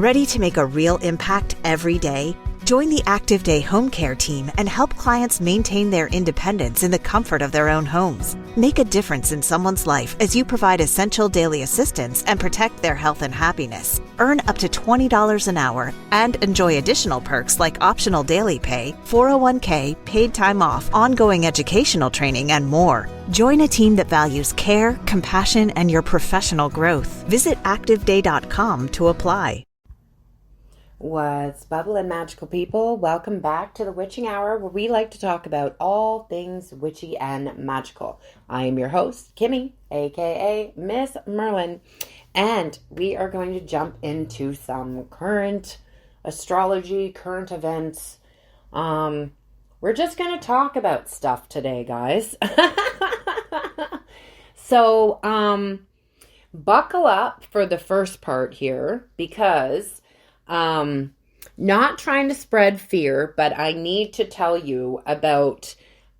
Ready to make a real impact every day? Join the Active Day Home Care team and help clients maintain their independence in the comfort of their own homes. Make a difference in someone's life as you provide essential daily assistance and protect their health and happiness. Earn up to $20 an hour and enjoy additional perks like optional daily pay, 401k, paid time off, ongoing educational training, and more. Join a team that values care, compassion, and your professional growth. Visit activeday.com to apply. What's bubbling, magical people? Welcome back to the Witching Hour, where we like to talk about all things witchy and magical. I am your host, Kimmy, aka MsMerlin, and we are going to jump into some current astrology, current events. We're just going to talk about stuff today, guys. So, buckle up for the first part here, because not trying to spread fear, but I need to tell you about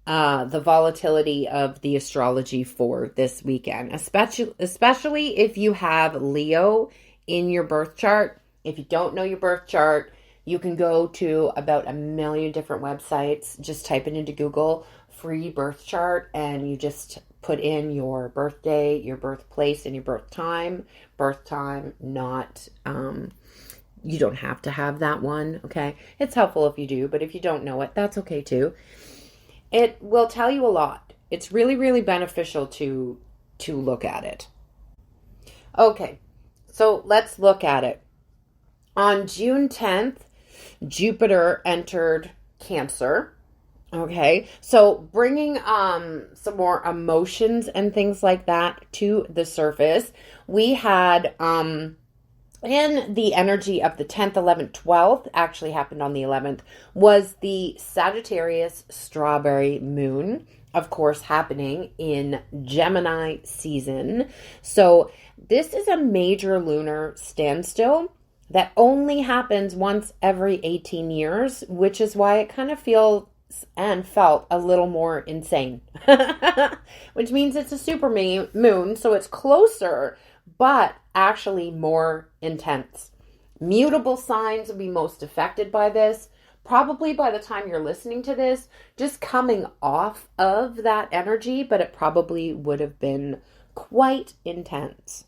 the volatility of the astrology for this weekend, especially if you have Leo in your birth chart. If you don't know your birth chart, you can go to about a million different websites. Just type it into Google, free birth chart, and you just put in your birthday, your birthplace, and your birth time. Birth time, not... you don't have to have that one, okay? It's helpful if you do, but if you don't know it, that's okay too. It will tell you a lot. It's really, really beneficial to look at it. Okay, so let's look at it. On June 10th, Jupiter entered Cancer, okay? So bringing some more emotions and things like that to the surface. We had... in the energy of the 10th, 11th, 12th, actually happened on the 11th, was the Sagittarius strawberry moon, of course, happening in Gemini season. So this is a major lunar standstill that only happens once every 18 years, which is why it kind of feels and felt a little more insane, which means it's a super moon, so it's closer, but actually more intense. Mutable signs will be most affected by this. Probably by the time you're listening to this, just coming off of that energy, but it probably would have been quite intense.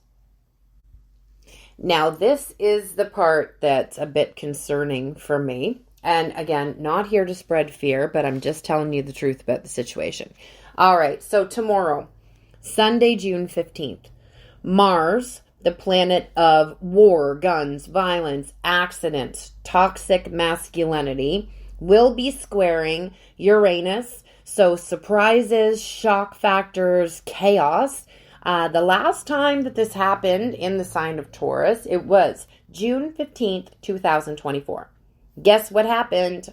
Now, this is the part that's a bit concerning for me. And again, not here to spread fear, but I'm just telling you the truth about the situation. All right, so tomorrow, Sunday, June 15th, Mars, the planet of war, guns, violence, accidents, toxic masculinity, will be squaring Uranus. So surprises, shock factors, chaos. The last time that this happened in the sign of Taurus, it was June 15th, 2024. Guess what happened?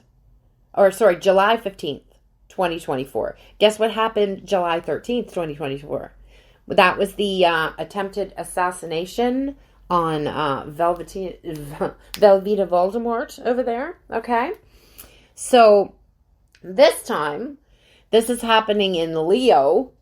July 15th, 2024. Guess what happened July 13th, 2024? That was the attempted assassination on Velveeta Voldemort over there, okay? So this time, this is happening in Leo,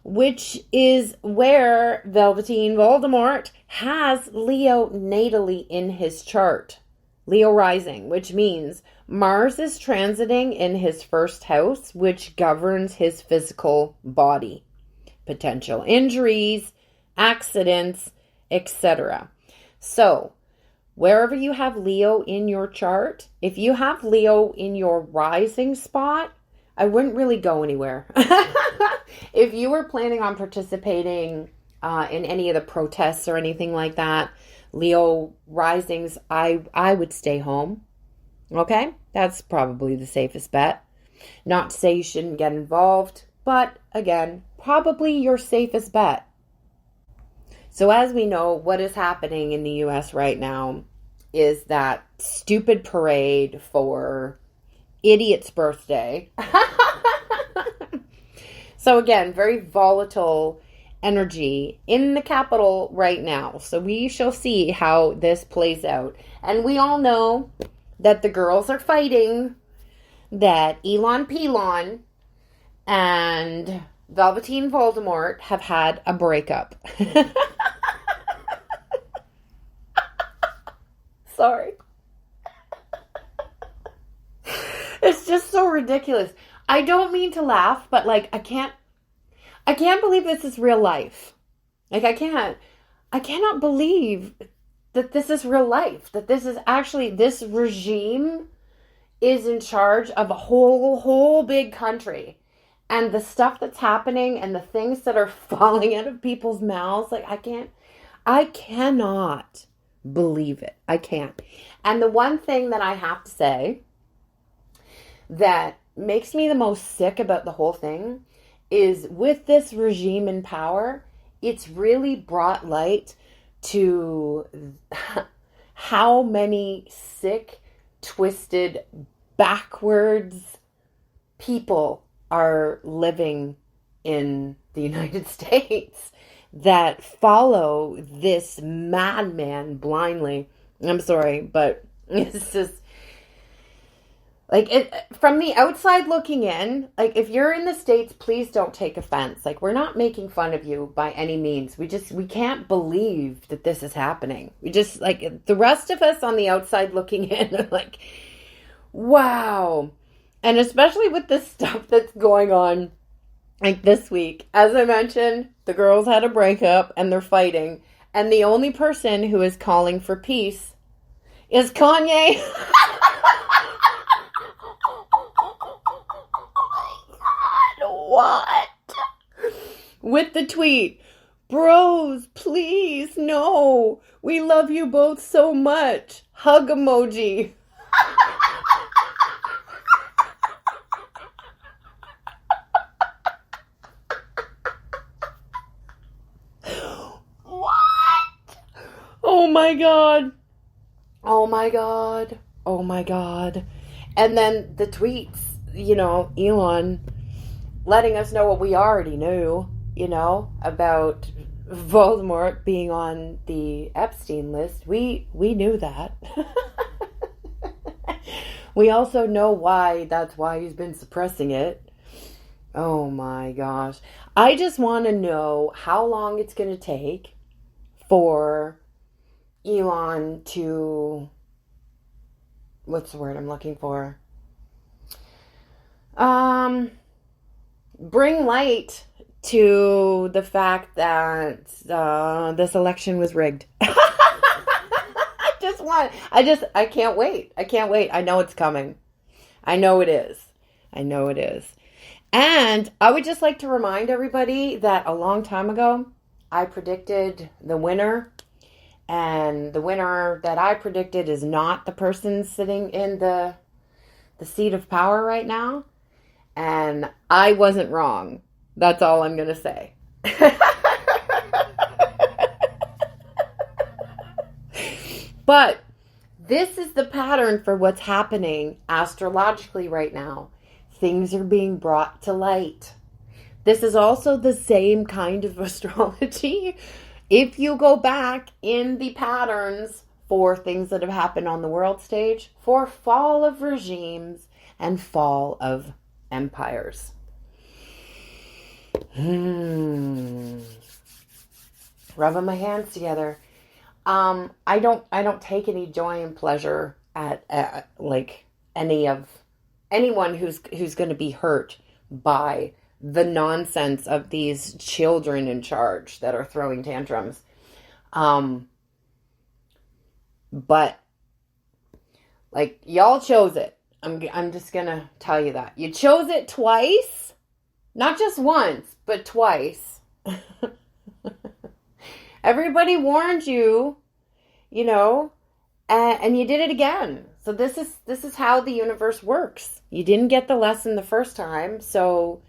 which is where Velveteen Voldemort has Leo natally in his chart. Leo rising, which means Mars is transiting in his first house, which governs his physical body. Potential injuries, accidents, etc. So, wherever you have Leo in your chart, if you have Leo in your rising spot, I wouldn't really go anywhere. If you were planning on participating in any of the protests or anything like that, Leo risings, I would stay home. Okay? That's probably the safest bet. Not to say you shouldn't get involved, but again, probably your safest bet. So as we know, what is happening in the U.S. right now is that stupid parade for idiot's birthday. So again, very volatile energy in the capital right now. So we shall see how this plays out. And we all know that the girls are fighting, that Elon Pelon and Velveteen Voldemort have had a breakup. Sorry. It's just so ridiculous. I don't mean to laugh, but like I can't believe this is real life. Like I cannot believe that this is real life. That this is actually, this regime is in charge of a whole big country. And the stuff that's happening and the things that are falling out of people's mouths, like I cannot believe it. I can't. And the one thing that I have to say that makes me the most sick about the whole thing is with this regime in power, it's really brought light to how many sick, twisted, backwards people are living in the United States that follow this madman blindly. I'm sorry, but it's just like it from the outside looking in. Like if you're in the States, please don't take offense. Like we're not making fun of you by any means. We can't believe that this is happening. We just like the rest of us on the outside looking in are like, wow. And especially with the stuff that's going on like this week. As I mentioned, the girls had a breakup and they're fighting. And the only person who is calling for peace is Kanye. What? With the tweet, bros, please, no. We love you both so much. Hug emoji. What? Oh my God. Oh my God. Oh my God. And then the tweets, Elon letting us know what we already knew, about Voldemort being on the Epstein list. We knew that. We also know why. That's why he's been suppressing it. Oh my gosh. I just want to know how long it's going to take for Elon to, what's the word I'm looking for? Bring light to the fact that this election was rigged. I can't wait. I can't wait. I know it's coming. I know it is. And I would just like to remind everybody that a long time ago, I predicted the winner. And the winner that I predicted is not the person sitting in the seat of power right now. And I wasn't wrong. That's all I'm going to say. But this is the pattern for what's happening astrologically right now. Things are being brought to light. This is also the same kind of astrology. If you go back in the patterns for things that have happened on the world stage, for fall of regimes and fall of empires. Rubbing my hands together. I don't take any joy and pleasure at like anyone who's going to be hurt by the nonsense of these children in charge that are throwing tantrums. But like y'all chose it. I'm just going to tell you that. You chose it twice. Not just once, but twice. Everybody warned you, and you did it again. So this is how the universe works. You didn't get the lesson the first time, so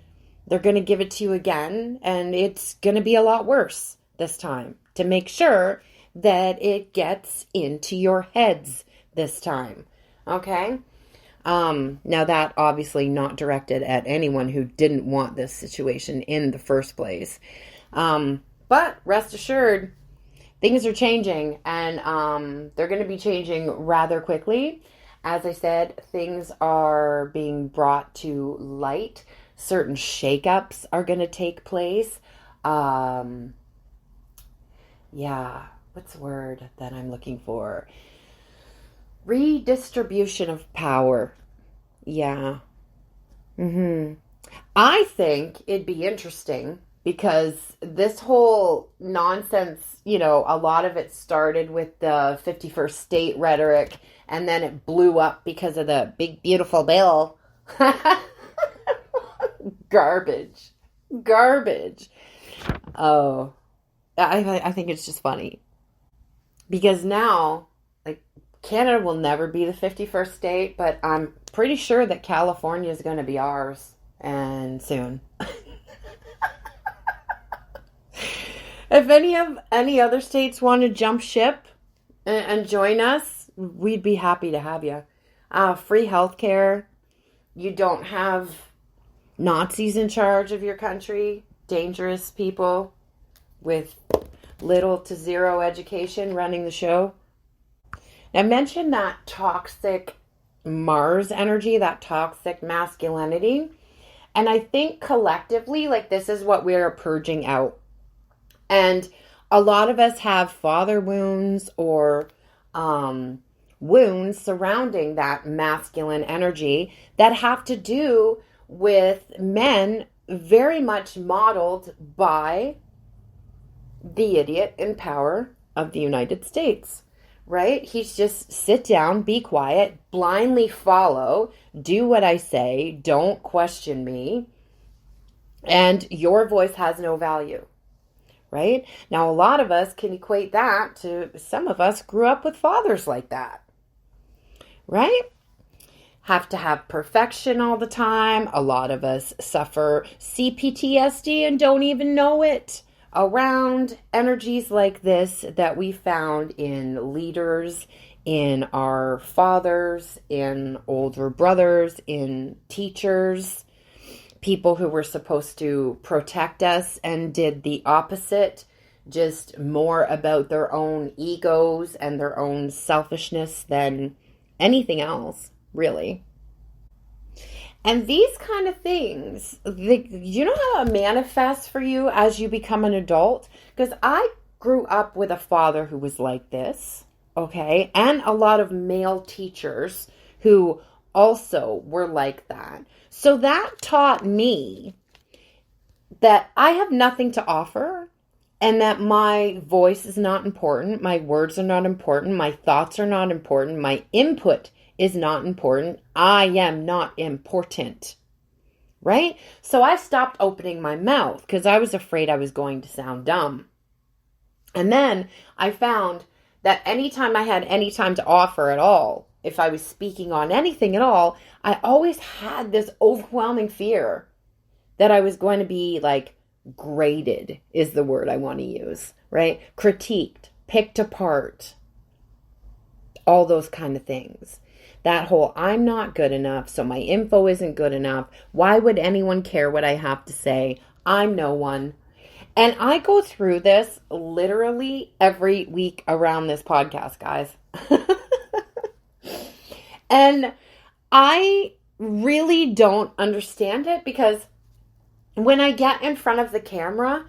they're going to give it to you again, and it's going to be a lot worse this time to make sure that it gets into your heads this time. Okay? Now that obviously not directed at anyone who didn't want this situation in the first place. But rest assured, things are changing, and they're going to be changing rather quickly. As I said, things are being brought to light. Certain shakeups are going to take place. What's the word that I'm looking for? Redistribution of power. Yeah. I think it'd be interesting because this whole nonsense, a lot of it started with the 51st state rhetoric, and then it blew up because of the big, beautiful bill. Garbage. Oh, I think it's just funny because now, like, Canada will never be the 51st state, but I'm pretty sure that California is going to be ours, and soon. If any other states want to jump ship and join us, we'd be happy to have you. Free healthcare. You don't have Nazis in charge of your country. Dangerous people with little to zero education running the show. I mentioned that toxic Mars energy, that toxic masculinity. And I think collectively, like, this is what we're purging out. And a lot of us have father wounds or wounds surrounding that masculine energy that have to do with men very much modeled by the idiot in power of the United States, right? He's just sit down, be quiet, blindly follow, do what I say, don't question me, and your voice has no value, right? Now, a lot of us can equate that to some of us grew up with fathers like that, right? Have to have perfection all the time. A lot of us suffer CPTSD and don't even know it around energies like this that we found in leaders, in our fathers, in older brothers, in teachers, people who were supposed to protect us and did the opposite, just more about their own egos and their own selfishness than anything else, really. And these kind of things, you know how it manifests for you as you become an adult? Because I grew up with a father who was like this, okay? And a lot of male teachers who also were like that. So that taught me that I have nothing to offer and that my voice is not important, my words are not important, my thoughts are not important, my input is not important. I am not important, right? So I stopped opening my mouth because I was afraid I was going to sound dumb. And then I found that anytime I had any time to offer at all, if I was speaking on anything at all, I always had this overwhelming fear that I was going to be like graded is the word I want to use, right? Critiqued, picked apart, all those kind of things. That whole, I'm not good enough, so my info isn't good enough. Why would anyone care what I have to say? I'm no one. And I go through this literally every week around this podcast, guys. And I really don't understand it because when I get in front of the camera,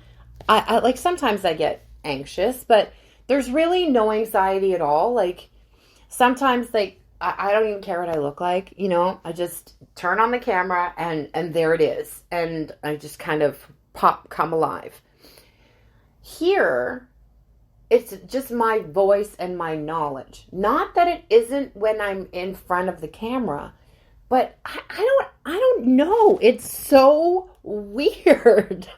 I like sometimes I get anxious, but there's really no anxiety at all. Like sometimes like I don't even care what I look like, I just turn on the camera and there it is. And I just kind of come alive. Here, it's just my voice and my knowledge. Not that it isn't when I'm in front of the camera, but I don't know. It's so weird.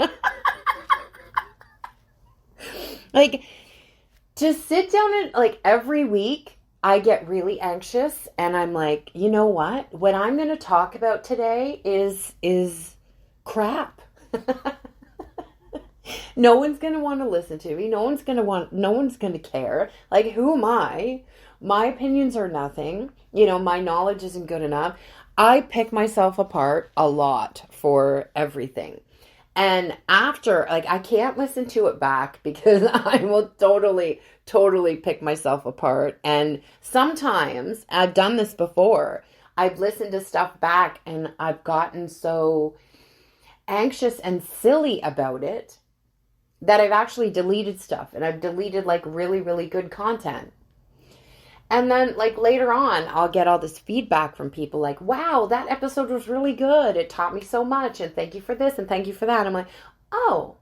Like, to sit down and, like, every week, I get really anxious and I'm like, you know what? What I'm going to talk about today is crap. No one's going to want to listen to me. No one's going to care. Like, who am I? My opinions are nothing. My knowledge isn't good enough. I pick myself apart a lot for everything. And after, like, I can't listen to it back because I will totally pick myself apart. And sometimes, I've done this before, I've listened to stuff back and I've gotten so anxious and silly about it that I've actually deleted stuff. And I've deleted, like, really, really good content. And then like later on, I'll get all this feedback from people like, wow, that episode was really good. It taught me so much. And thank you for this. And thank you for that. And I'm like, oh,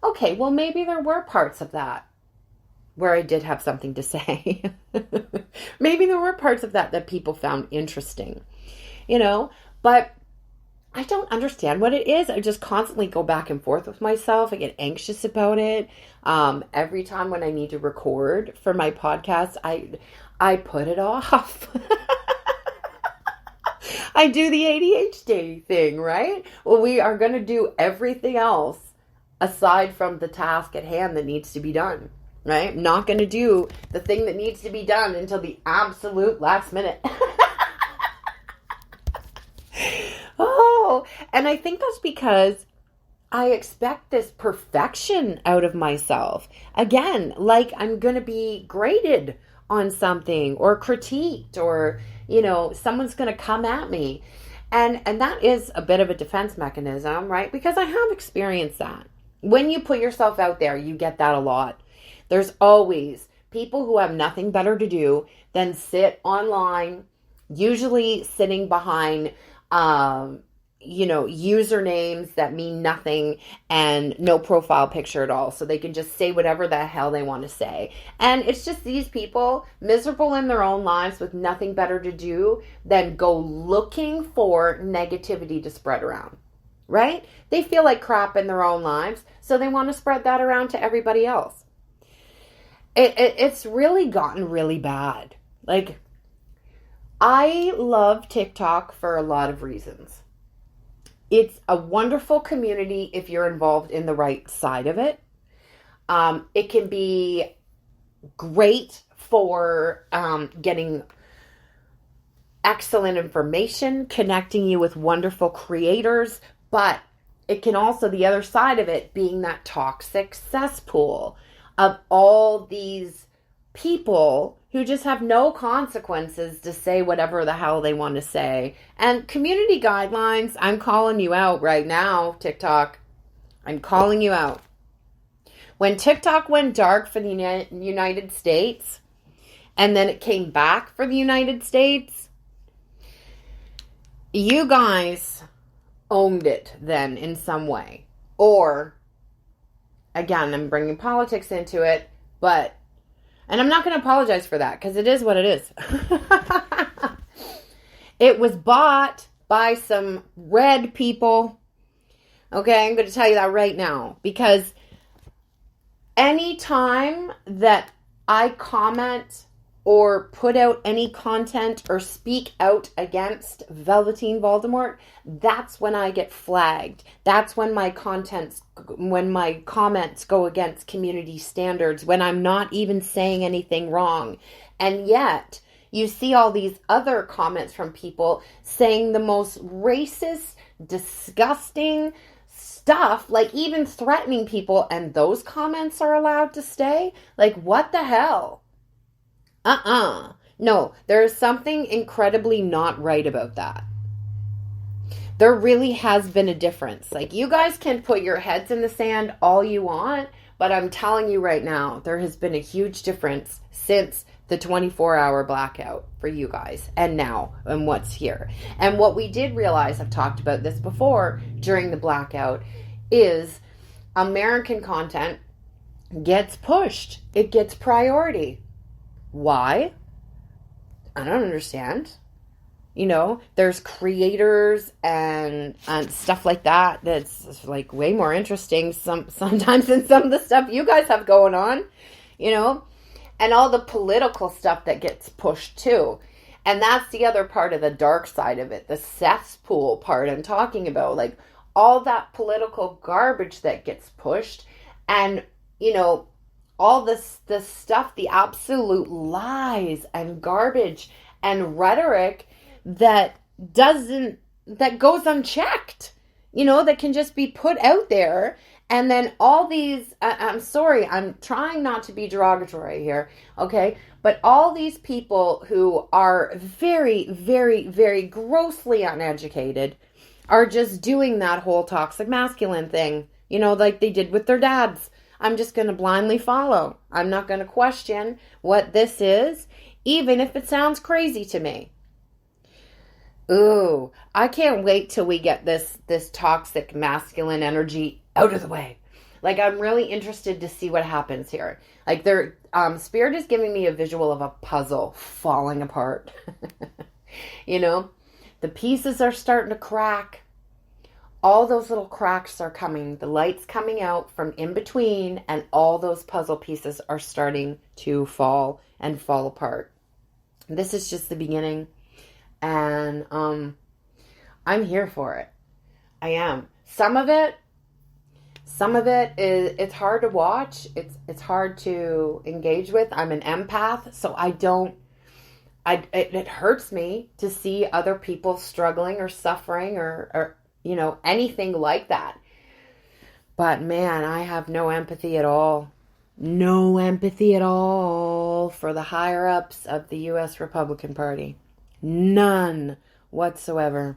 okay, well, maybe there were parts of that where I did have something to say. Maybe there were parts of that people found interesting, but I don't understand what it is. I just constantly go back and forth with myself. I get anxious about it. Every time when I need to record for my podcast, I put it off. I do the ADHD thing, right? Well, we are going to do everything else aside from the task at hand that needs to be done, right? I'm not going to do the thing that needs to be done until the absolute last minute. Oh, and I think that's because I expect this perfection out of myself. Again, like I'm going to be graded on something or critiqued or, someone's going to come at me. And that is a bit of a defense mechanism, right? Because I have experienced that. When you put yourself out there, you get that a lot. There's always people who have nothing better to do than sit online, usually sitting behind usernames that mean nothing and no profile picture at all. So they can just say whatever the hell they want to say. And it's just these people miserable in their own lives with nothing better to do than go looking for negativity to spread around, right? They feel like crap in their own lives, so they want to spread that around to everybody else. It's really gotten really bad. Like, I love TikTok for a lot of reasons. It's a wonderful community if you're involved in the right side of it. It can be great for getting excellent information, connecting you with wonderful creators, but it can also, the other side of it, being that toxic cesspool of all these people who just have no consequences to say whatever the hell they want to say. And community guidelines, I'm calling you out right now, TikTok. I'm calling you out. When TikTok went dark for the United States, and then it came back for the United States, you guys owned it then in some way. Or, again, I'm bringing politics into it, and I'm not going to apologize for that because it is what it is. It was bought by some red people. Okay, I'm going to tell you that right now. Because anytime that I comment or put out any content or speak out against Velveteen Voldemort, that's when I get flagged. That's when my comments go against community standards, when I'm not even saying anything wrong. And yet, you see all these other comments from people saying the most racist, disgusting stuff, like even threatening people, and those comments are allowed to stay? Like, what the hell? No, there is something incredibly not right about that. There really has been a difference. Like, you guys can put your heads in the sand all you want, but I'm telling you right now, there has been a huge difference since the 24-hour blackout for you guys and now and what's here. And what we did realize, I've talked about this before during the blackout, is American content gets pushed. It gets priority. Why? I don't understand. There's creators and stuff like that that's like way more interesting sometimes than some of the stuff you guys have going on, and all the political stuff that gets pushed too. And that's the other part of the dark side of it, the cesspool part I'm talking about, like all that political garbage that gets pushed and, all this stuff, the absolute lies and garbage and rhetoric that goes unchecked, that can just be put out there. And then all these, I'm sorry, I'm trying not to be derogatory here, okay? But all these people who are very, very, very grossly uneducated are just doing that whole toxic masculine thing, like they did with their dads. I'm just going to blindly follow. I'm not going to question what this is. even if it sounds crazy to me. Ooh, I can't wait till we get this toxic masculine energy out of the way. Like, I'm really interested to see what happens here. Like, Spirit is giving me a visual of a puzzle falling apart. You know, the pieces are starting to crack. All those little cracks are coming. The light's coming out from in between, and all those puzzle pieces are starting to fall apart. This is just the beginning, and I'm here for it. I am. Some of it is, it's hard to watch. It's hard to engage with. I'm an empath, so it hurts me to see other people struggling or suffering or you know, anything like that. But man, I have no empathy at all. No empathy at all for the higher ups of the U.S. Republican Party. None whatsoever.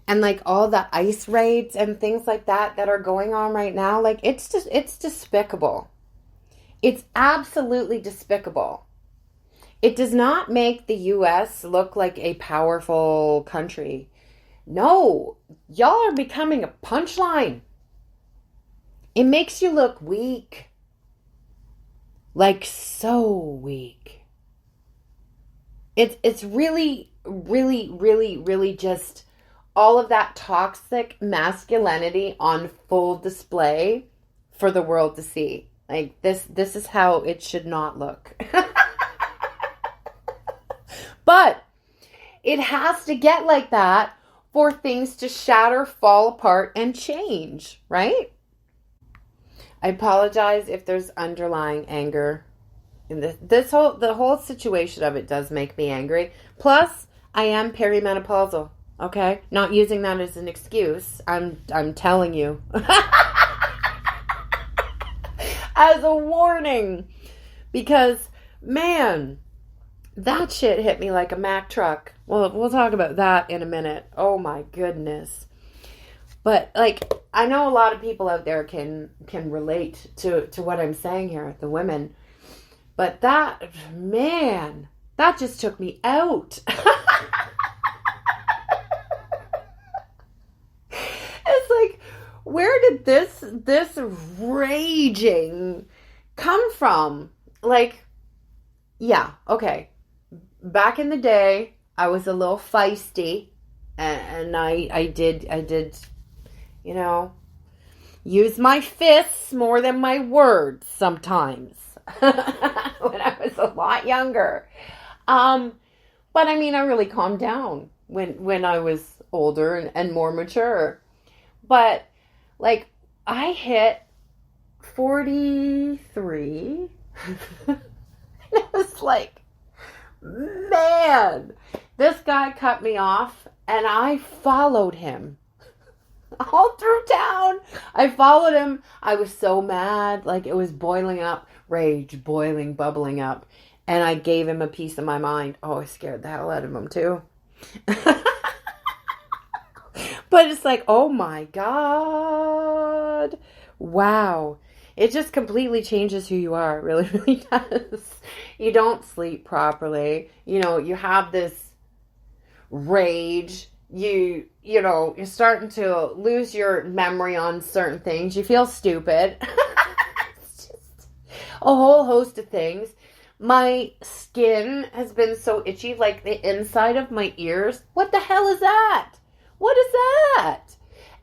And like all the ICE raids and things like that are going on right now, like it's despicable. It's absolutely despicable. It does not make the U.S. look like a powerful country. No, y'all are becoming a punchline. It makes you look weak. Like so weak. It's really, really, really, really just all of that toxic masculinity on full display for the world to see. Like this is how it should not look. But it has to get like that for things to shatter, fall apart, and change, right? I apologize if there's underlying anger. The whole situation of it does make me angry. Plus, I am perimenopausal, okay? Not using that as an excuse. I'm telling you. As a warning. Because, man, that shit hit me like a Mack truck. Well, we'll talk about that in a minute. Oh my goodness. But like, I know a lot of people out there can relate to what I'm saying here, the women. But that, man, that just took me out. It's like, where did this raging come from? Like, yeah, okay. Back in the day, I was a little feisty, and I did, you know, use my fists more than my words sometimes when I was a lot younger. But I mean, I really calmed down when I was older and more mature. But like, I hit 43. It was like, man, this guy cut me off and I followed him all through town. I followed him. I was so mad. Like, it was boiling up, rage, boiling, bubbling up. And I gave him a piece of my mind. Oh, I scared the hell out of him too. But it's like, oh my God. Wow. It just completely changes who you are. It really, really does. You don't sleep properly. You know, you have this rage. You know, you're starting to lose your memory on certain things. You feel stupid. It's just a whole host of things. My skin has been so itchy, like the inside of my ears. What the hell is that? What is that?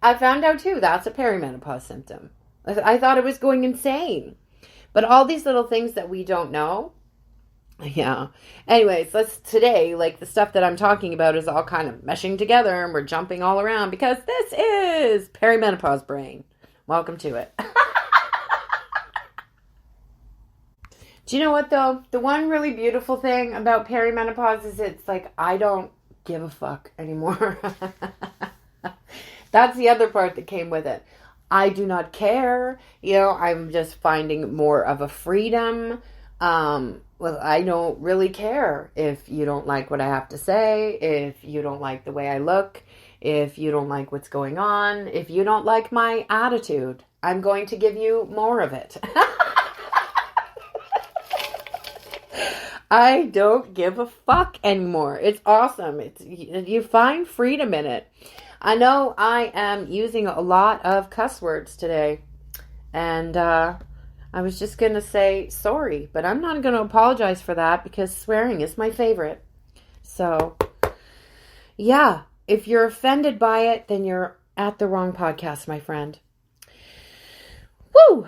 I found out too, that's a perimenopause symptom. I thought I was going insane. But all these little things that we don't know. Yeah. Anyways, today, like, the stuff that I'm talking about is all kind of meshing together and we're jumping all around because this is perimenopause brain. Welcome to it. Do you know what though? The one really beautiful thing about perimenopause is it's like, I don't give a fuck anymore. That's the other part that came with it. I do not care. You know, I'm just finding more of a freedom. Well, I don't really care if you don't like what I have to say, if you don't like the way I look, if you don't like what's going on, if you don't like my attitude. I'm going to give you more of it. I don't give a fuck anymore. It's awesome. You find freedom in it. I know I am using a lot of cuss words today. And I was just going to say sorry, but I'm not going to apologize for that because swearing is my favorite. So, yeah, if you're offended by it, then you're at the wrong podcast, my friend. Woo!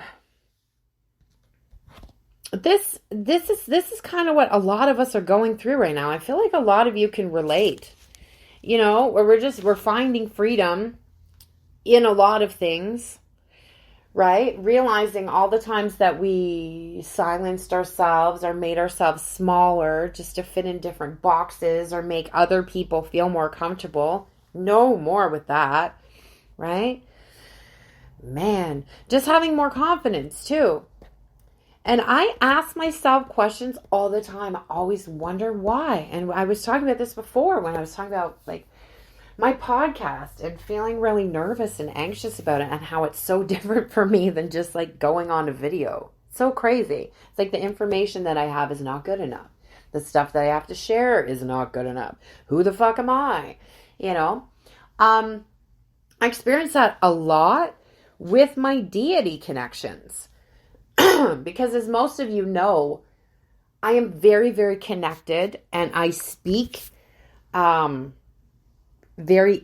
This is kind of what a lot of us are going through right now. I feel like a lot of you can relate. You know, where we're finding freedom in a lot of things, right? Realizing all the times that we silenced ourselves or made ourselves smaller just to fit in different boxes or make other people feel more comfortable. No more with that, right? Man, just having more confidence too. And I ask myself questions all the time. I always wonder why. And I was talking about this before when I was talking about like my podcast and feeling really nervous and anxious about it and how it's so different for me than just like going on a video. So crazy. It's like the information that I have is not good enough. The stuff that I have to share is not good enough. Who the fuck am I? You know? I experience that a lot with my deity connections. Because as most of you know, I am very, very connected and I speak very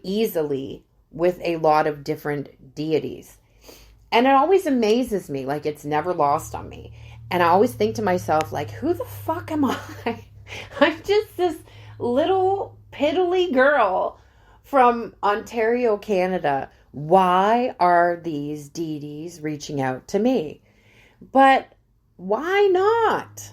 easily with a lot of different deities. And it always amazes me, like it's never lost on me. And I always think to myself, like, who the fuck am I? I'm just this little piddly girl from Ontario, Canada. Why are these deities reaching out to me? But why not?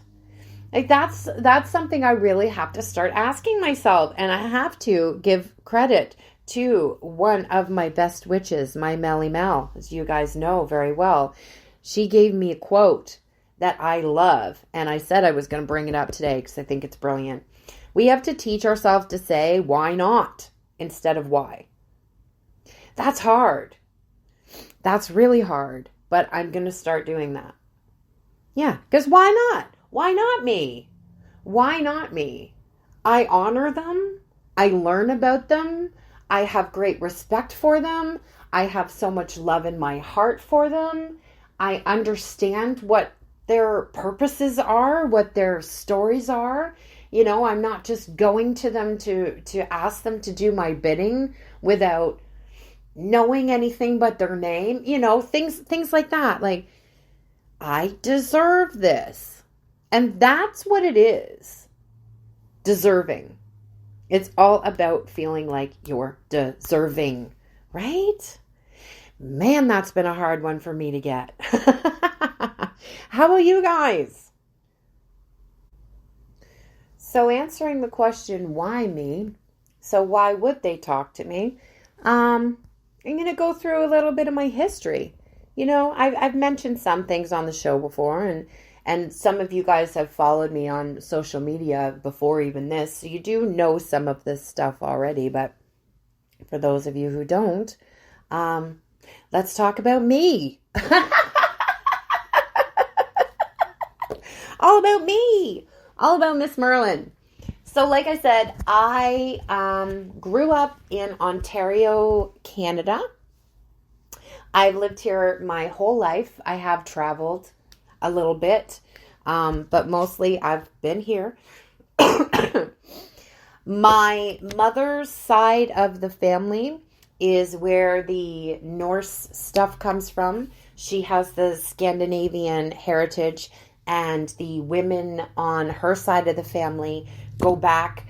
Like that's something I really have to start asking myself. And I have to give credit to one of my best witches, my Melly Mel, as you guys know very well. She gave me a quote that I love. And I said I was going to bring it up today because I think it's brilliant. We have to teach ourselves to say, why not? Instead of why. That's hard. That's really hard. But I'm going to start doing that. Yeah, because why not? Why not me? Why not me? I honor them. I learn about them. I have great respect for them. I have so much love in my heart for them. I understand what their purposes are, what their stories are. You know, I'm not just going to them to ask them to do my bidding without knowing anything but their name. You know, things like that. Like, I deserve this. And that's what it is. Deserving. It's all about feeling like you're deserving, right? Man, that's been a hard one for me to get. How about you guys? So answering the question, why me? So why would they talk to me? I'm going to go through a little bit of my history. You know, I've mentioned some things on the show before, and some of you guys have followed me on social media before even this, so you do know some of this stuff already, but for those of you who don't, let's talk about me. All about me. All about MsMerlin. So like I said, I grew up in Ontario, Canada. I've lived here my whole life. I have traveled a little bit, but mostly I've been here. My mother's side of the family is where the Norse stuff comes from. She has the Scandinavian heritage, and the women on her side of the family go back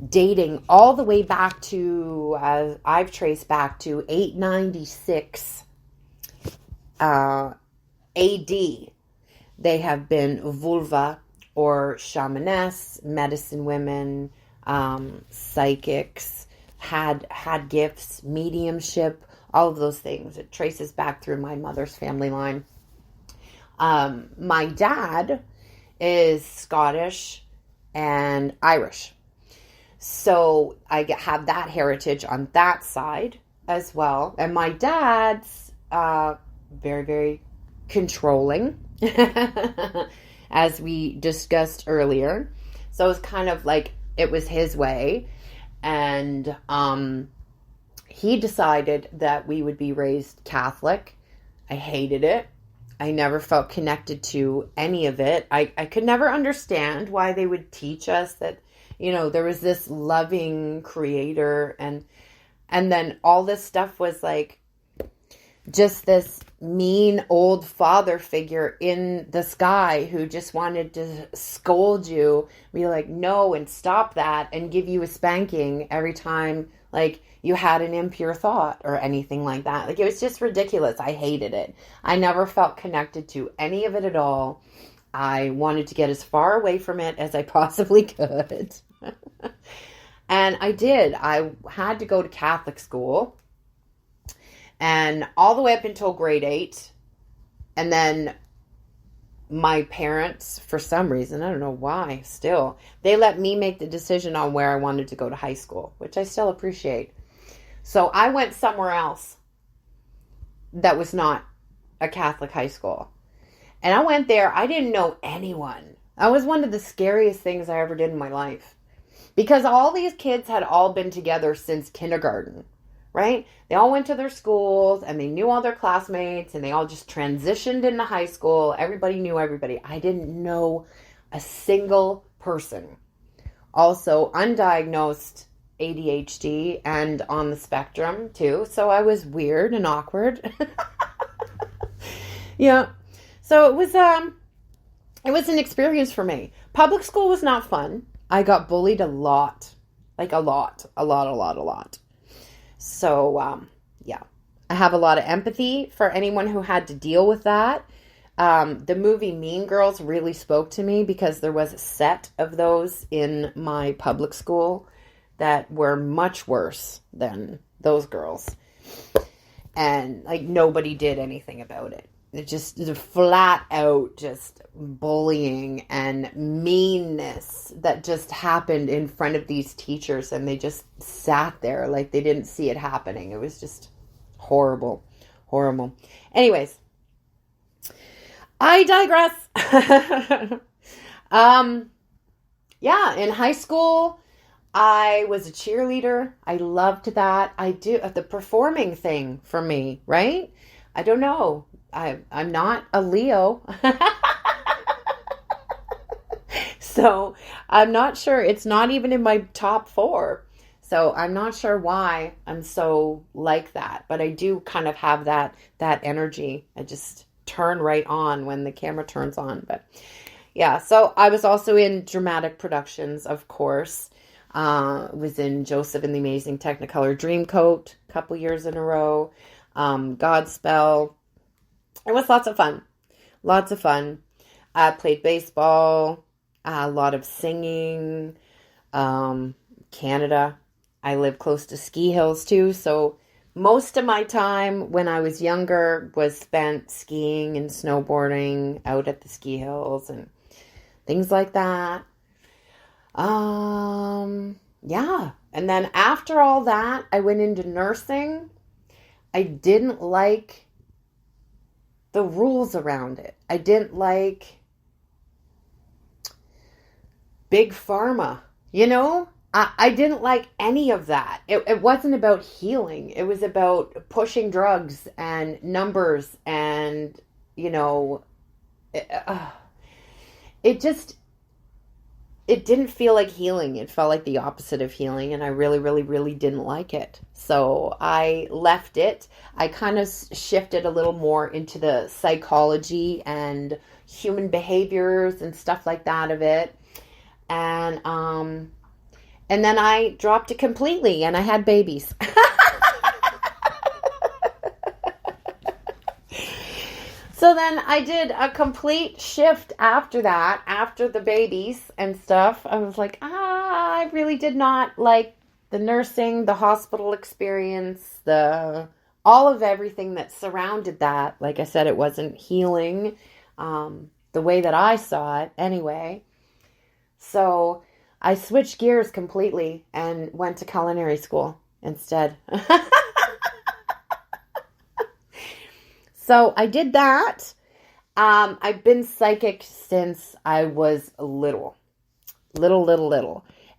dating all the way back to, I've traced back to 896 AD. They have been vulva or shamaness, medicine women, psychics, had gifts, mediumship, all of those things. It traces back through my mother's family line. My dad is Scottish and Irish. So I have that heritage on that side as well. And my dad's very, very controlling. as we discussed earlier. So it was kind of like it was his way. And he decided that we would be raised Catholic. I hated it. I never felt connected to any of it. I could never understand why they would teach us that, there was this loving creator, and then all this stuff was like just this mean old father figure in the sky who just wanted to scold you, be like, no, and stop that, and give you a spanking every time like you had an impure thought or anything like that. Like, it was just ridiculous. I hated it. I never felt connected to any of it at all. I wanted to get as far away from it as I possibly could. And I did. I had to go to Catholic school. And all the way up until grade 8. And then my parents, for some reason, I don't know why, still, they let me make the decision on where I wanted to go to high school, which I still appreciate. So I went somewhere else that was not a Catholic high school. And I went there. I didn't know anyone. That was one of the scariest things I ever did in my life. Because all these kids had all been together since kindergarten. Right? They all went to their schools and they knew all their classmates and they all just transitioned into high school. Everybody knew everybody. I didn't know a single person. Also, undiagnosed ADHD and on the spectrum too. So I was weird and awkward. Yeah. So it was an experience for me. Public school was not fun. I got bullied a lot. Like a lot. So, yeah, I have a lot of empathy for anyone who had to deal with that. The movie Mean Girls really spoke to me because there was a set of those in my public school that were much worse than those girls. And, like, nobody did anything about it. It just flat out just bullying and meanness that just happened in front of these teachers, and they just sat there like they didn't see it happening. It was just horrible. Anyways, I digress. Yeah, in high school, I was a cheerleader. I loved that. The performing thing for me, right? I don't know. I'm not a Leo. So I'm not sure. It's not even in my top 4. So I'm not sure why I'm so like that. But I do kind of have that energy. I just turn right on when the camera turns on. But yeah, so I was also in dramatic productions, of course. Was in Joseph and the Amazing Technicolor Dreamcoat a couple years in a row. Godspell. It was lots of fun. I played baseball, a lot of singing. Canada, I live close to ski hills too, so most of my time when I was younger was spent skiing and snowboarding out at the ski hills and things like that. Yeah. And then after all that, I went into nursing. I didn't like the rules around it. I didn't like big pharma, I didn't like any of that. It wasn't about healing. It was about pushing drugs and numbers and, it didn't feel like healing. It felt like the opposite of healing, and I really, really, really didn't like it. So I left it. I kind of shifted a little more into the psychology and human behaviors and stuff like that of it. And then I dropped it completely, and I had babies. So then I did a complete shift after that, after the babies and stuff. I was like, I really did not like the nursing, the hospital experience, all of everything that surrounded that. Like I said, it wasn't healing the way that I saw it anyway. So I switched gears completely and went to culinary school instead. So I did that, I've been psychic since I was little.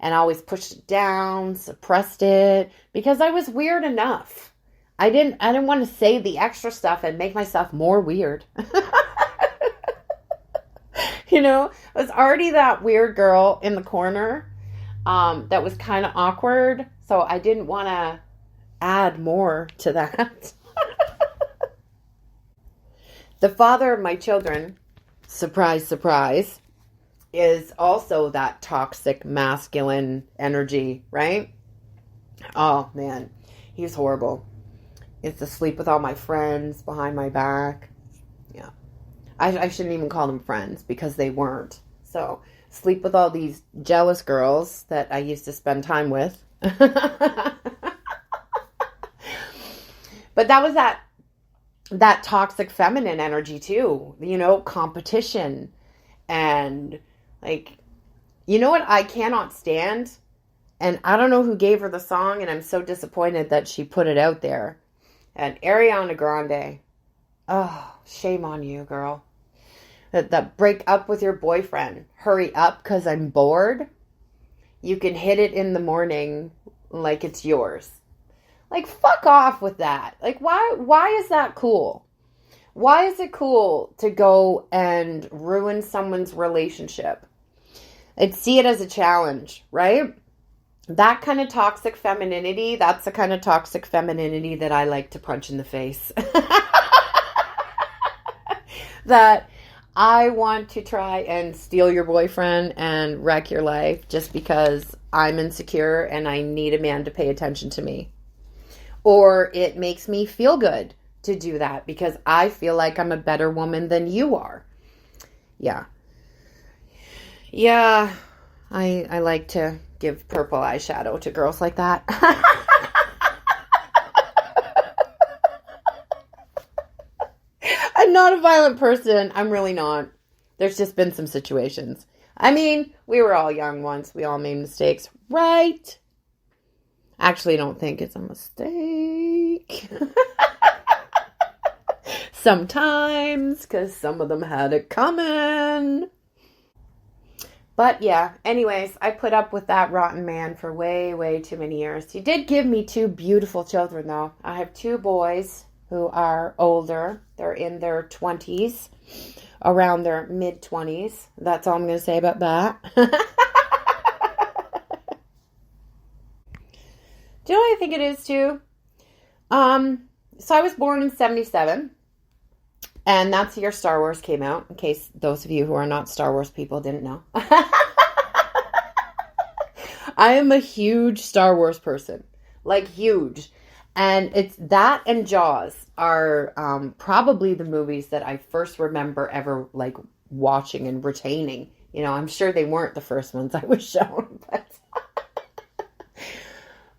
And I always pushed it down, suppressed it, because I was weird enough. I didn't want to say the extra stuff and make myself more weird. You know, I was already that weird girl in the corner that was kind of awkward. So I didn't want to add more to that. The father of my children, surprise, surprise, is also that toxic masculine energy, right? Oh, man. He's horrible. It's to sleep with all my friends behind my back. Yeah. I shouldn't even call them friends because they weren't. So, sleep with all these jealous girls that I used to spend time with. But that was that toxic feminine energy too. You know, competition. And, like, you know what I cannot stand? And I don't know who gave her the song, and I'm so disappointed that she put it out there. And Ariana Grande. Oh, shame on you, girl. That break up with your boyfriend. Hurry up because I'm bored. You can hit it in the morning like it's yours. Like, fuck off with that. Like, why is that cool? Why is it cool to go and ruin someone's relationship? I'd see it as a challenge, right? That kind of toxic femininity, that's the kind of toxic femininity that I like to punch in the face. That I want to try and steal your boyfriend and wreck your life just because I'm insecure and I need a man to pay attention to me. Or it makes me feel good to do that because I feel like I'm a better woman than you are. Yeah. Yeah, I like to give purple eyeshadow to girls like that. I'm not a violent person. I'm really not. There's just been some situations. I mean, we were all young once. We all made mistakes, right? Actually, I don't think it's a mistake. Sometimes, because some of them had it coming. But yeah, anyways, I put up with that rotten man for way, way too many years. He did give me 2 beautiful children, though. I have 2 boys who are older. They're in their 20s, around their mid-20s. That's all I'm going to say about that. Do you know what I think it is, too? So I was born in 77. And that's the year Star Wars came out, in case those of you who are not Star Wars people didn't know. I am a huge Star Wars person. Like, huge. And it's that and Jaws are probably the movies that I first remember ever, like, watching and retaining. You know, I'm sure they weren't the first ones I was shown.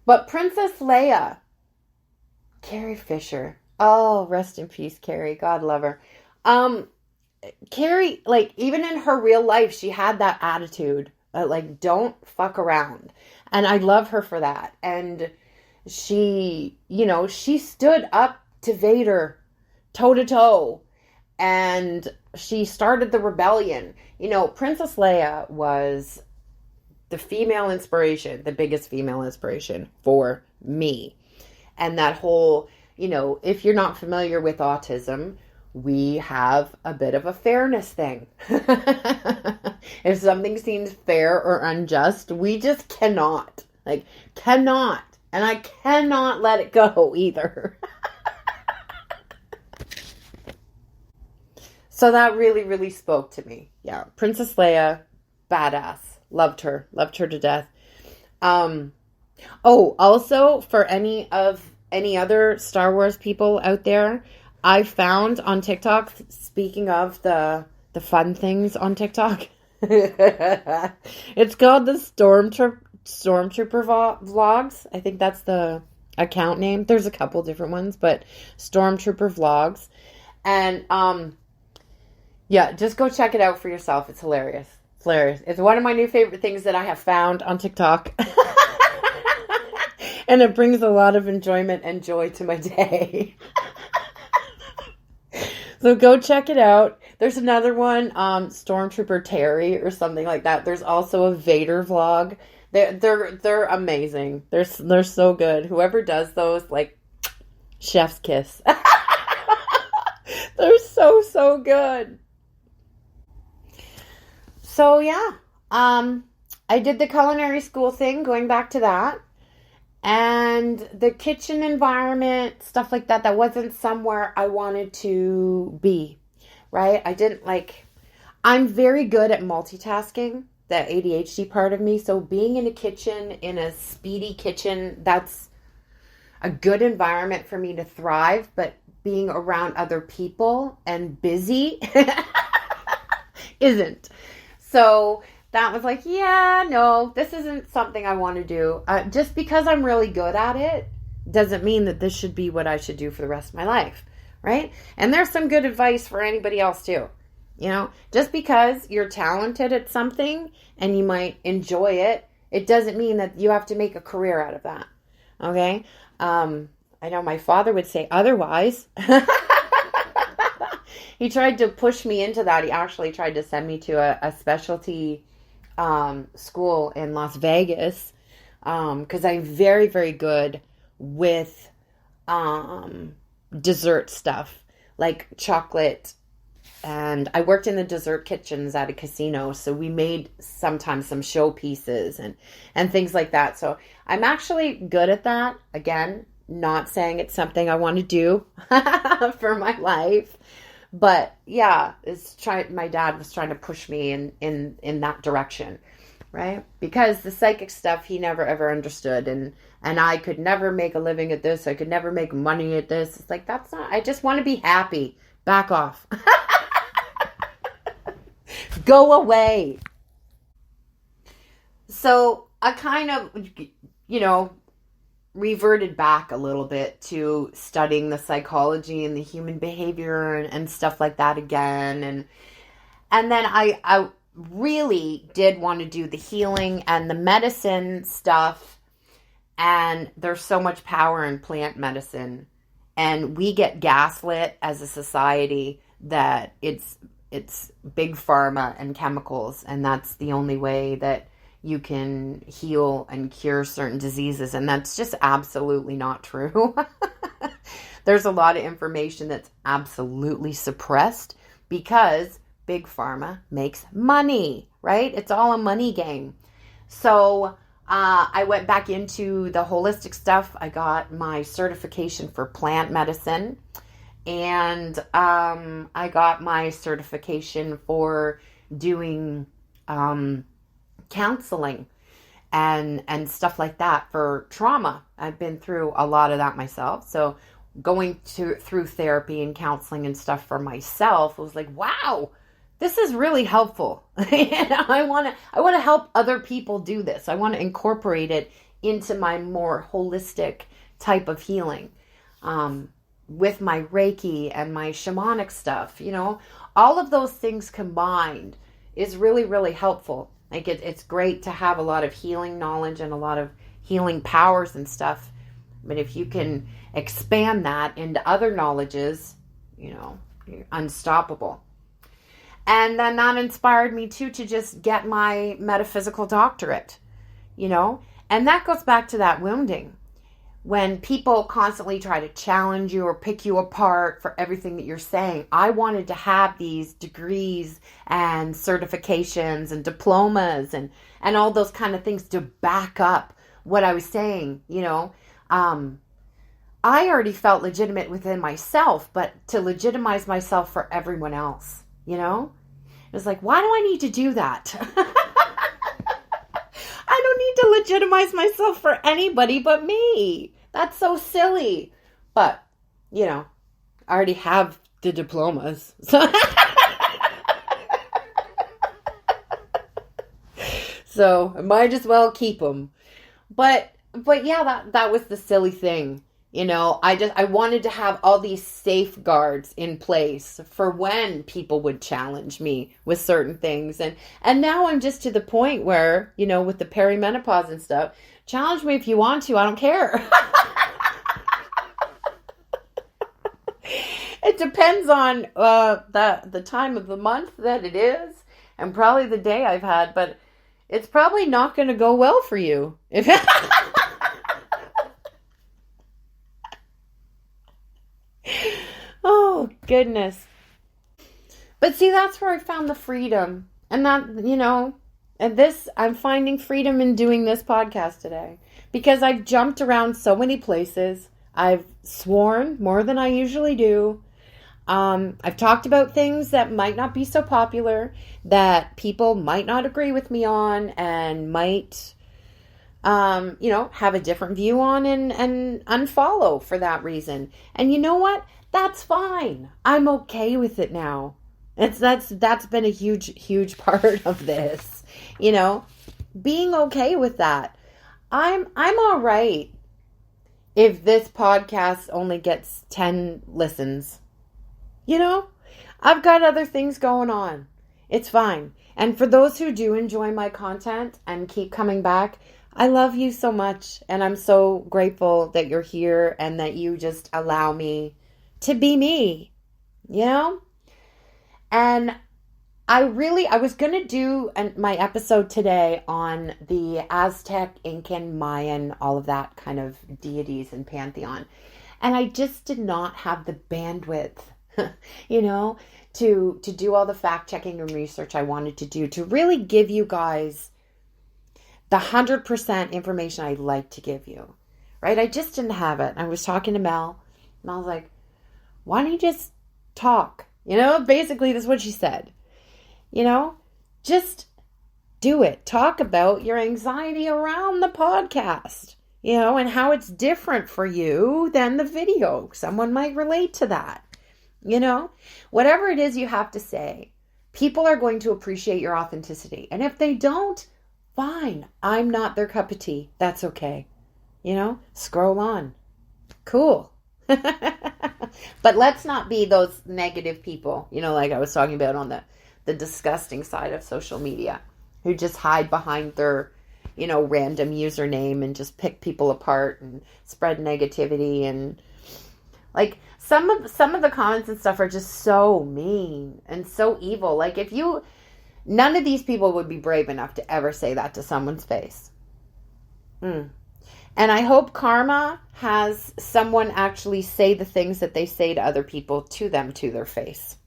But Princess Leia, Carrie Fisher. Oh, rest in peace, Carrie. God love her. Carrie, like, even in her real life, she had that attitude. Like, don't fuck around. And I love her for that. And she, you know, she stood up to Vader toe to toe. And she started the rebellion. You know, Princess Leia was the female inspiration, the biggest female inspiration for me. And that whole... You know, if you're not familiar with autism, we have a bit of a fairness thing. If something seems fair or unjust, we just cannot. Like, cannot. And I cannot let it go either. So that really, really spoke to me. Yeah. Princess Leia, badass. Loved her. Loved her to death. Oh, also, for any other Star Wars people out there, I found on TikTok, speaking of the fun things on TikTok, it's called the Stormtrooper Vlogs. I think that's the account name. There's a couple different ones, but Stormtrooper Vlogs. And, yeah, just go check it out for yourself. It's hilarious. It's hilarious. It's one of my new favorite things that I have found on TikTok. And it brings a lot of enjoyment and joy to my day. So go check it out. There's another one, Stormtrooper Terry or something like that. There's also a Vader vlog. They're amazing. They're so good. Whoever does those, like, chef's kiss. They're so good. So yeah, I did the culinary school thing, going back to that. And the kitchen environment, stuff like that, that wasn't somewhere I wanted to be, right? I'm very good at multitasking, the ADHD part of me. So being in a kitchen, in a speedy kitchen, that's a good environment for me to thrive. But being around other people and busy isn't. So that was like, yeah, no, this isn't something I want to do. Just because I'm really good at it doesn't mean that this should be what I should do for the rest of my life, right? And there's some good advice for anybody else too. Just because you're talented at something and you might enjoy it, it doesn't mean that you have to make a career out of that, okay? I know my father would say otherwise. He tried to push me into that. He actually tried to send me to a specialty school in Las Vegas because I'm very, very good with dessert stuff, like chocolate. And I worked in the dessert kitchens at a casino, so we made sometimes some showpieces and things like that. So I'm actually good at that. Again, not saying it's something I want to do for my life. But yeah, my dad was trying to push me in that direction, right? Because the psychic stuff he never ever understood, and I could never make a living at this. I could never make money at this. It's like, that's not. I just want to be happy. Back off. Go away. So I kind of, reverted back a little bit to studying the psychology and the human behavior and stuff like that again. And then I really did want to do the healing and the medicine stuff. And there's so much power in plant medicine. And we get gaslit as a society that it's big pharma and chemicals. And that's the only way that you can heal and cure certain diseases. And that's just absolutely not true. There's a lot of information that's absolutely suppressed because big pharma makes money, right? It's all a money game. So I went back into the holistic stuff. I got my certification for plant medicine. And I got my certification for doing counseling and stuff like that for trauma. I've been through a lot of that myself. So going through therapy and counseling and stuff for myself, I was like, wow, this is really helpful. And I want to help other people do this. I want to incorporate it into my more holistic type of healing. With my Reiki and my shamanic stuff, all of those things combined is really, really helpful. Like it's great to have a lot of healing knowledge and a lot of healing powers and stuff. But if you can expand that into other knowledges, you're unstoppable. And then that inspired me too to just get my metaphysical doctorate, and that goes back to that wounding. When people constantly try to challenge you or pick you apart for everything that you're saying, I wanted to have these degrees and certifications and diplomas and all those kind of things to back up what I was saying, I already felt legitimate within myself, but to legitimize myself for everyone else, it was like, why do I need to do that? I don't need to legitimize myself for anybody but me. That's so silly. But, I already have the diplomas. So I might as well keep them. But yeah, that was the silly thing. I wanted to have all these safeguards in place for when people would challenge me with certain things. And now I'm just to the point where, with the perimenopause and stuff, challenge me if you want to, I don't care. It depends on the time of the month that it is, and probably the day I've had, but it's probably not going to go well for you. If oh, goodness. But see, that's where I found the freedom. And that, and this, I'm finding freedom in doing this podcast today. Because I've jumped around so many places. I've sworn more than I usually do. I've talked about things that might not be so popular, that people might not agree with me on, and might, have a different view on and unfollow for that reason. And you know what? That's fine. I'm okay with it now. That's been a huge part of this, being okay with that. I'm all right if this podcast only gets 10 listens. I've got other things going on. It's fine. And for those who do enjoy my content and keep coming back, I love you so much. And I'm so grateful that you're here and that you just allow me to be me, And I was going to do my episode today on the Aztec, Incan, Mayan, all of that kind of deities and pantheon. And I just did not have the bandwidth, to do all the fact checking and research I wanted to do to really give you guys the 100% information I'd like to give you, right? I just didn't have it. I was talking to Mel, and I was like, why don't you just talk? Basically that's what she said. Just do it. Talk about your anxiety around the podcast, and how it's different for you than the video. Someone might relate to that. Whatever it is you have to say, people are going to appreciate your authenticity. And if they don't, fine. I'm not their cup of tea. That's okay. Scroll on. Cool. But let's not be those negative people, like I was talking about on the disgusting side of social media, who just hide behind their, random username and just pick people apart and spread negativity. And like some of the comments and stuff are just so mean and so evil. Like none of these people would be brave enough to ever say that to someone's face. And I hope karma has someone actually say the things that they say to other people to them, to their face.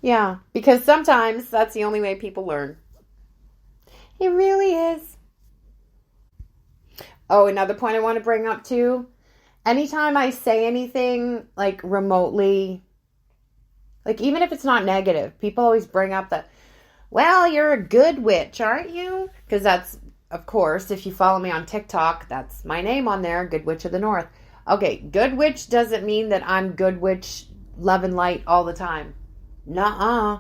Yeah, because sometimes that's the only way people learn. It really is. Oh, another point I want to bring up too. Anytime I say anything like remotely, like even if it's not negative, people always bring up that, well, you're a good witch, aren't you? Because that's, of course, if you follow me on TikTok, that's my name on there, Good Witch of the North. Okay, good witch doesn't mean that I'm good witch, love and light all the time. Nuh-uh.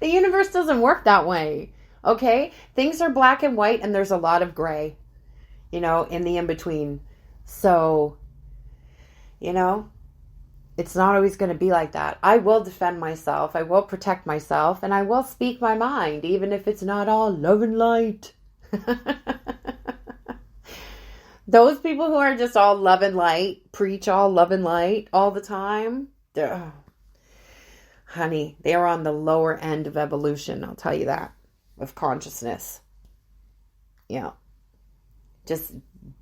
The universe doesn't work that way, okay? Things are black and white, and there's a lot of gray, in the in-between. So, it's not always going to be like that. I will defend myself. I will protect myself. And I will speak my mind, even if it's not all love and light. Those people who are just all love and light, preach all love and light all the time, honey, they are on the lower end of evolution. I'll tell you that. Of consciousness. Yeah. Just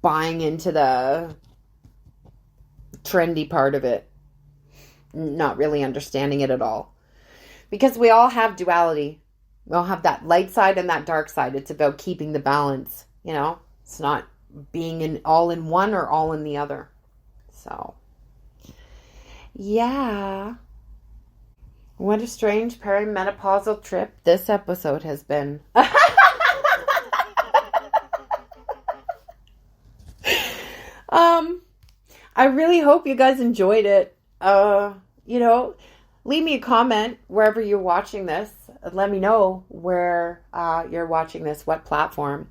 buying into the trendy part of it. Not really understanding it at all. Because we all have duality. We all have that light side and that dark side. It's about keeping the balance. It's not being all in one or all in the other. So, yeah. What a strange perimenopausal trip this episode has been. I really hope you guys enjoyed it. Leave me a comment wherever you're watching this. Let me know where you're watching this, what platform.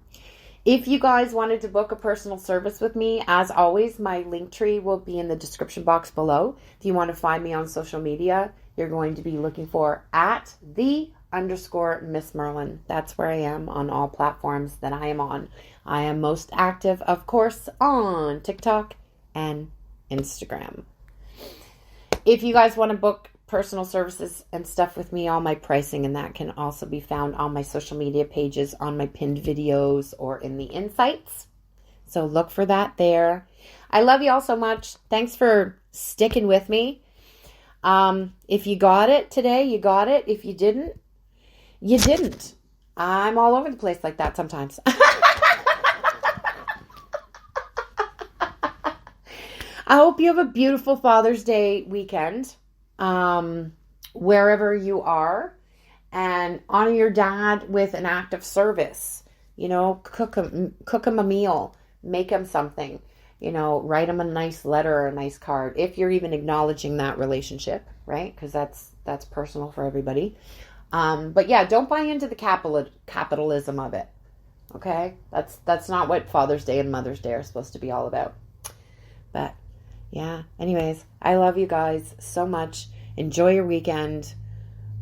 If you guys wanted to book a personal service with me, as always, my link tree will be in the description box below. If you want to find me on social media, you're going to be looking for @the _MsMerlin. That's where I am on all platforms that I am on. I am most active, of course, on TikTok and Instagram. If you guys want to book personal services and stuff with me, all my pricing and that can also be found on my social media pages, on my pinned videos, or in the insights. So look for that there. I love you all so much. Thanks for sticking with me. If you got it today, you got it. If you didn't, you didn't. I'm all over the place like that sometimes. I hope you have a beautiful Father's Day weekend, wherever you are, and honor your dad with an act of service. You know, cook him a meal, make him something. You know, write him a nice letter or a nice card, if you're even acknowledging that relationship, right? Because that's personal for everybody. But yeah, don't buy into the capitalism of it. Okay, that's not what Father's Day and Mother's Day are supposed to be all about. But yeah, anyways, I love you guys so much. Enjoy your weekend.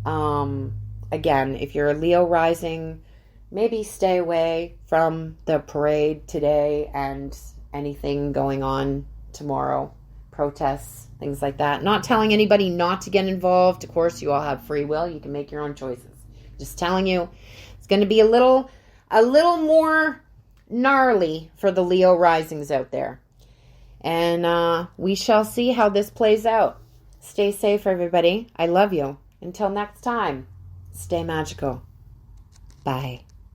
Again, if you're a Leo rising, maybe stay away from the parade today and anything going on tomorrow, protests, things like that. Not telling anybody not to get involved. Of course, you all have free will. You can make your own choices. Just telling you, it's going to be a little more gnarly for the Leo risings out there. And we shall see how this plays out. Stay safe, everybody. I love you. Until next time, stay magical. Bye.